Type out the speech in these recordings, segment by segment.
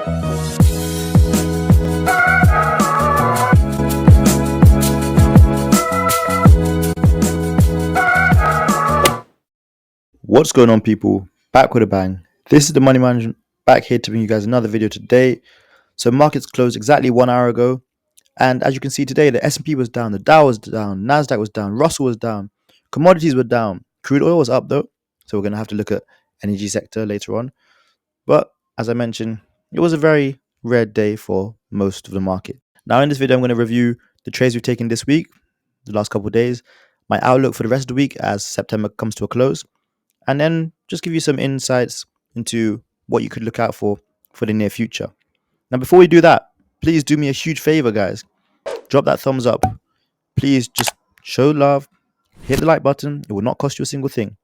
What's going on, people? Back with a bang. This is the Money Management, back here to bring you guys another video today. So markets closed exactly 1 hour ago, and as you can see today, the S&P was down, the Dow was down, Nasdaq was down, Russell was down, commodities were down, crude oil was up though. So we're gonna have to look at energy sector later on. But as I mentioned, it was a very rare day for most of the market. Now in this video, I'm going to review the trades we've taken this week, the last couple of days, my outlook for the rest of the week as September comes to a close, and then just give you some insights into what you could look out for the near future. Now, before we do that, please do me a huge favor, guys. Drop that thumbs up. Please just show love, hit the like button. It will not cost you a single thing.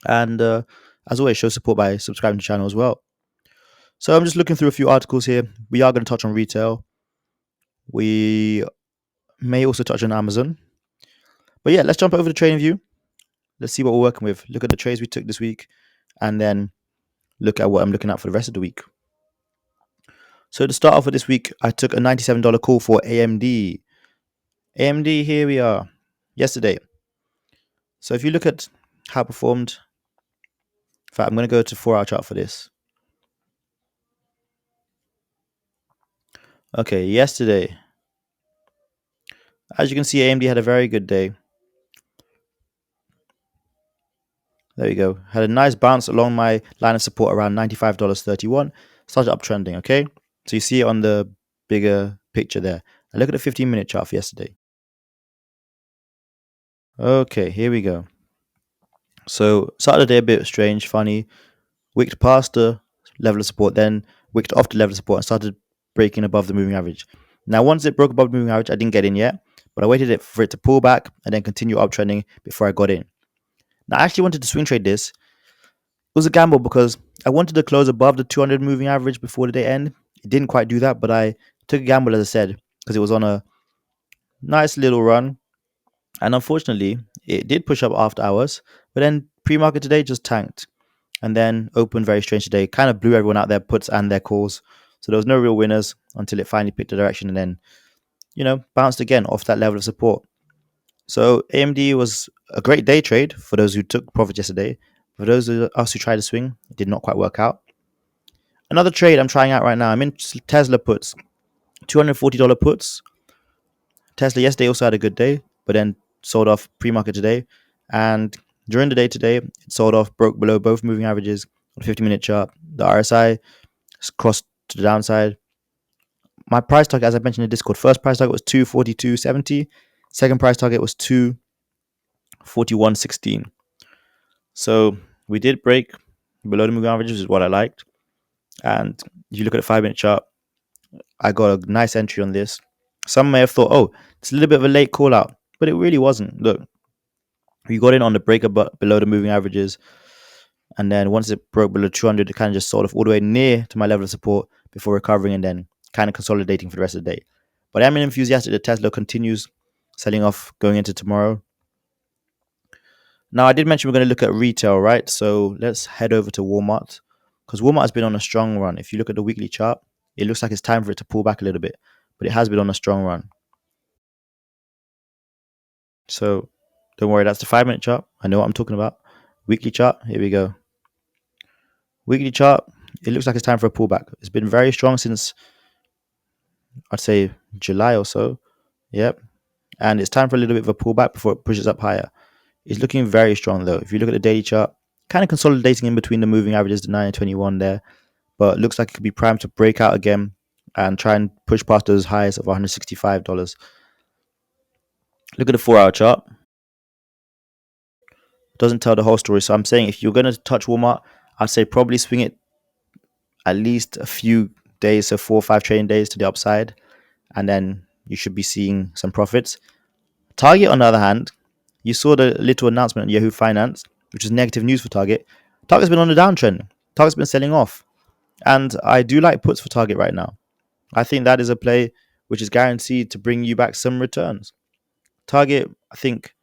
And as always, show support by subscribing to the channel as well. So I'm just looking through a few articles here. We are going to touch on retail. We may also touch on Amazon. But yeah, let's jump over to trading view. Let's see what we're working with. Look at the trades we took this week, and then look at what I'm looking at for the rest of the week. So to start off with this week, I took a $97 call for AMD. AMD, here we are, yesterday. So if you look at how it performed, in fact, I'm going to go to 4-hour chart for this. Okay, yesterday, as you can see, AMD had a very good day. There we go. Had a nice bounce along my line of support around $95.31. Started uptrending, okay? So you see it on the bigger picture there. Now look at the 15-minute chart for yesterday. Okay, here we go. So started the day a bit strange, funny. Wicked past the level of support, then wicked off the level of support and started breaking above the moving average. Now, once it broke above the moving average, I didn't get in yet, but I waited for it to pull back and then continue uptrending before I got in. Now, I actually wanted to swing trade this. It was a gamble because I wanted to close above the 200 moving average before the day end. It didn't quite do that, but I took a gamble, as I said, because it was on a nice little run. And unfortunately, it did push up after hours, but then pre-market today just tanked and then opened very strange today. Kind of blew everyone out their puts and their calls. So there was no real winners until it finally picked a direction and then, bounced again off that level of support. So AMD was a great day trade for those who took profit yesterday. For those of us who tried to swing, it did not quite work out. Another trade I'm trying out right now, I'm in Tesla puts, $240 puts. Tesla yesterday also had a good day, but then sold off pre-market today. And during the day today, it sold off, broke below both moving averages on a 50-minute chart. The RSI crossed to the downside. My price target, as I mentioned in Discord, first price target was 242.70. Second price target was 241.16. So we did break below the moving average, which is what I liked. And if you look at the 5-minute chart, I got a nice entry on this. Some may have thought, oh, it's a little bit of a late call out, but it really wasn't. Look, we got in on the break below the moving averages. And then once it broke below 200, it kind of just sold off all the way near to my level of support before recovering and then kind of consolidating for the rest of the day. But I'm enthusiastic that Tesla continues selling off going into tomorrow. Now, I did mention we're going to look at retail, right? So let's head over to Walmart because Walmart has been on a strong run. If you look at the weekly chart, it looks like it's time for it to pull back a little bit, but it has been on a strong run. So don't worry, that's the 5-minute chart. I know what I'm talking about. Weekly chart, here we go. Weekly chart, it looks like it's time for a pullback. It's been very strong since, I'd say, July or so. Yep. And it's time for a little bit of a pullback before it pushes up higher. It's looking very strong, though. If you look at the daily chart, kind of consolidating in between the moving averages, the 9 and 21 there. But it looks like it could be primed to break out again and try and push past those highs of $165. Look at the 4-hour chart. It doesn't tell the whole story. So I'm saying if you're going to touch Walmart, I'd say probably swing it at least a few days, so 4 or 5 trading days to the upside, and then you should be seeing some profits. Target, on the other hand, you saw the little announcement on Yahoo Finance, which is negative news for Target. Target's been on a downtrend. Target's been selling off. And I do like puts for Target right now. I think that is a play which is guaranteed to bring you back some returns. Target, I think,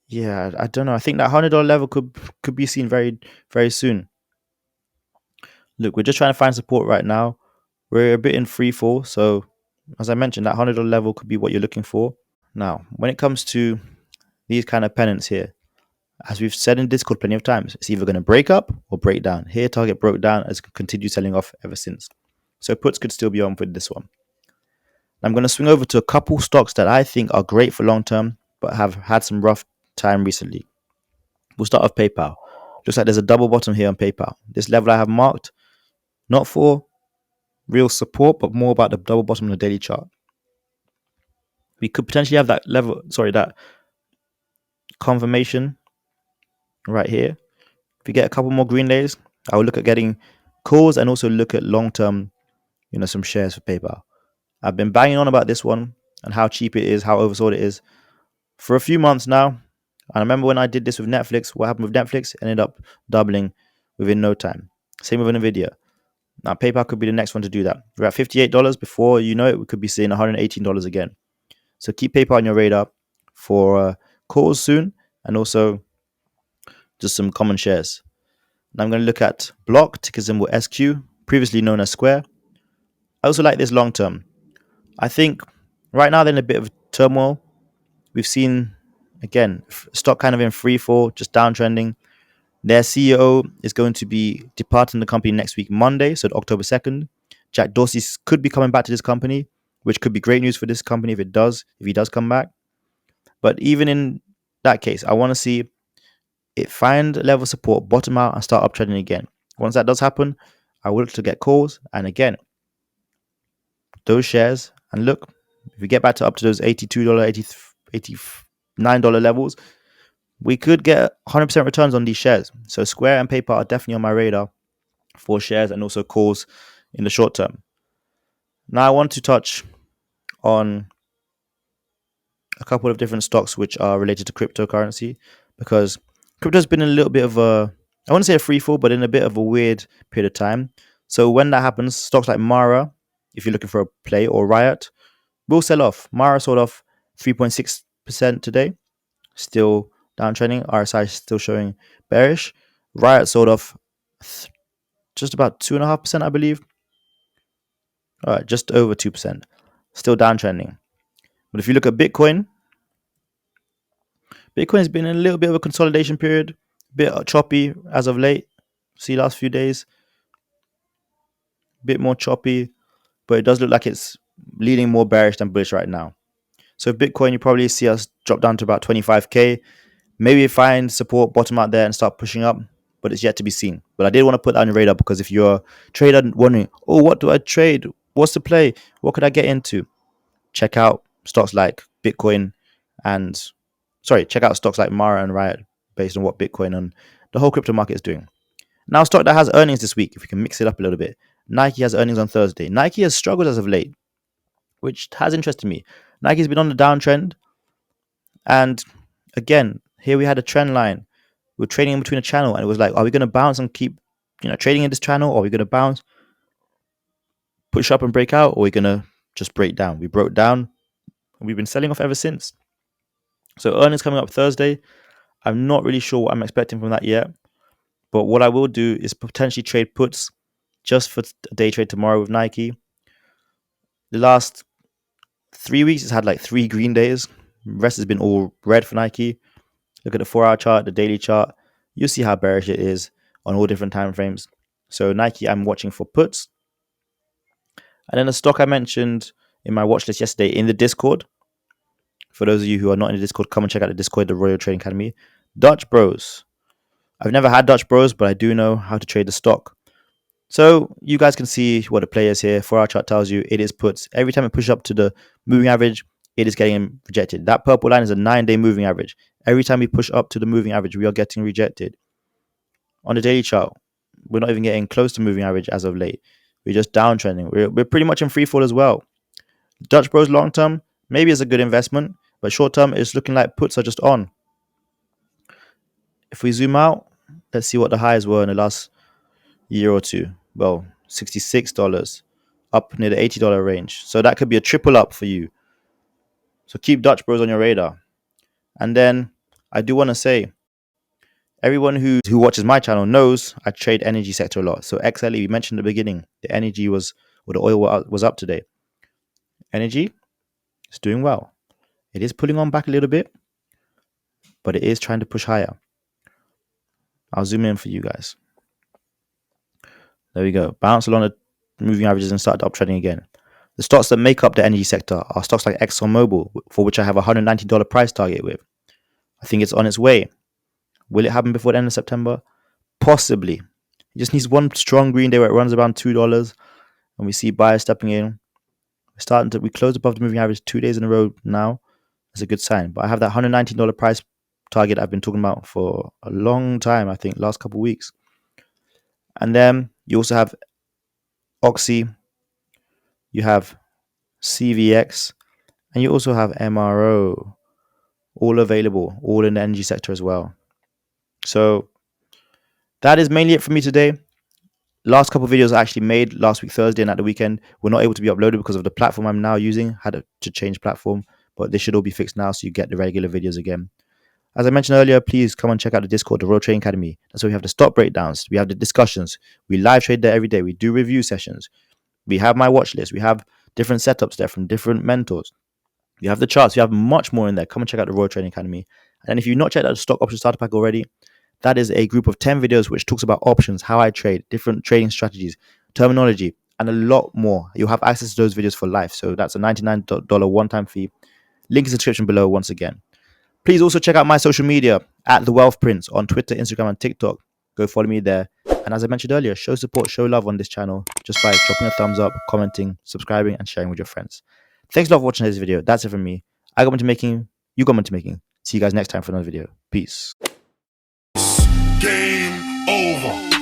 yeah, I don't know. I think that $100 level could be seen very, very soon. Look, we're just trying to find support right now. We're a bit in free fall, so as I mentioned, that $100 level could be what you're looking for. Now, when it comes to these kind of pennants here, as we've said in Discord plenty of times, it's either going to break up or break down. Here, target broke down as continued selling off ever since. So puts could still be on with this one. I'm going to swing over to a couple stocks that I think are great for long term, but have had some rough time recently. We'll start with PayPal. Looks like there's a double bottom here on PayPal. This level I have marked, not for real support, but more about the double bottom on the daily chart. We could potentially have that level, that confirmation right here. If we get a couple more green days, I will look at getting calls and also look at long term, some shares for PayPal. I've been banging on about this one and how cheap it is, how oversold it is for a few months now. And I remember when I did this with Netflix, what happened with Netflix ended up doubling within no time. Same with Nvidia. Now PayPal could be the next one to do that. We're at $58. Before you know it, we could be seeing $118 again. So keep PayPal on your radar for calls soon, and also just some common shares. Now I'm going to look at Block, ticker symbol SQ, previously known as Square. I also like this long term. I think right now they're in a bit of turmoil. We've seen, again, stock kind of in free fall, just downtrending. Their CEO is going to be departing the company next week, Monday, so October 2nd. Jack Dorsey could be coming back to this company, which could be great news for this company if he does come back. But even in that case, I want to see it find level support, bottom out, and start uptrending again. Once that does happen, I will look to get calls. And again, those shares, and look, if we get back to up to those $82, $89 levels, we could get 100% returns on these shares. So Square and PayPal are definitely on my radar for shares and also calls in the short term. Now I want to touch on a couple of different stocks which are related to cryptocurrency, because crypto's been in a little bit of a, I want to say a free fall, but in a bit of a weird period of time. So when that happens, stocks like Mara, if you're looking for a play, or Riot, will sell off. Mara sold off 3.6% today, still downtrending. RSI is still showing bearish. Riot sold off just about 2.5%, I believe. All right, just over 2%, still downtrending. But if you look at Bitcoin, Bitcoin's been in a little bit of a consolidation period, a bit choppy as of late. See, last few days, a bit more choppy, but it does look like it's leaning more bearish than bullish right now. So Bitcoin, you probably see us drop down to about 25K. Maybe find support, bottom out there, and start pushing up, but it's yet to be seen. But I did want to put that on your radar, because if you're a trader wondering, oh, what do I trade? What's the play? What could I get into? Check out stocks like Bitcoin and, check out stocks like Mara and Riot based on what Bitcoin and the whole crypto market is doing. Now, stock that has earnings this week, if we can mix it up a little bit. Nike has earnings on Thursday. Nike has struggled as of late, which has interested me. Nike's been on the downtrend. And again, here we had a trend line. We were trading in between a channel, and it was like, are we going to bounce and keep trading in this channel? Or are we going to bounce, push up and break out? Or are we going to just break down? We broke down, and we've been selling off ever since. So earnings coming up Thursday. I'm not really sure what I'm expecting from that yet. But what I will do is potentially trade puts just for a day trade tomorrow with Nike. The last 3 weeks, it's had like 3 green days. The rest has been all red for Nike. Look at the 4-hour chart, the daily chart. You'll see how bearish it is on all different time frames. So Nike, I'm watching for puts. And then the stock I mentioned in my watch list yesterday in the Discord. For those of you who are not in the Discord, come and check out the Discord, the Royal Trading Academy. Dutch Bros. I've never had Dutch Bros, but I do know how to trade the stock. So you guys can see what the play is here. 4-hour chart tells you it is puts. Every time it pushes up to the moving average, it is getting rejected. That purple line is a 9-day moving average. Every time we push up to the moving average, we are getting rejected. On the daily chart, we're not even getting close to moving average as of late. We're just downtrending. We're pretty much in free fall as well. Dutch Bros long term, maybe it's a good investment, but short term, it's looking like puts are just on. If we zoom out, let's see what the highs were in the last year or two. Well, $66, up near the $80 range. So that could be a triple up for you. So keep Dutch Bros on your radar. And then I do want to say, Everyone who watches my channel knows I trade energy sector a lot. So XLE, we mentioned at the beginning, the energy was, or the oil was up today. Energy is doing well. It is pulling on back a little bit, but it is trying to push higher. I'll zoom in for you guys. There we go. Bounce along the moving averages and start uptrending again. The stocks that make up the energy sector are stocks like Exxon Mobil, for which I have a $190 price target with. I think it's on its way. Will it happen before the end of September? Possibly. It just needs one strong green day where it runs around $2 and we see buyers stepping in. We close above the moving average 2 days in a row now. That's a good sign. But I have that $119 price target I've been talking about for a long time, I think, last couple of weeks. And then you also have Oxy, you have CVX, and you also have MRO, all available, all in the energy sector as well. So that is mainly it for me today. Last couple of videos I actually made last week Thursday and at the weekend were not able to be uploaded because of the platform I'm now using. Had to change platform, but they should all be fixed now, so you get the regular videos again. As I mentioned earlier, please come and check out the Discord, the RIOT Trading Academy. That's where we have the stock breakdowns, we have the discussions, we live trade there every day, we do review sessions, we have my watch list, we have different setups there from different mentors. We have the charts, we have much more in there. Come and check out the RIOT Trading Academy. And if you've not checked out the stock option starter pack already, that is a group of 10 videos which talks about options, how I trade, different trading strategies, terminology, and a lot more. You'll have access to those videos for life. So that's a $99 one-time fee. Link in the description below once again. Please also check out my social media at The Wealth Prince on Twitter, Instagram, and TikTok. Go follow me there. And as I mentioned earlier, show support, show love on this channel just by dropping a thumbs up, commenting, subscribing, and sharing with your friends. Thanks a lot for watching this video. That's it from me. I got into making, you got into making. See you guys next time for another video. Peace. Game over.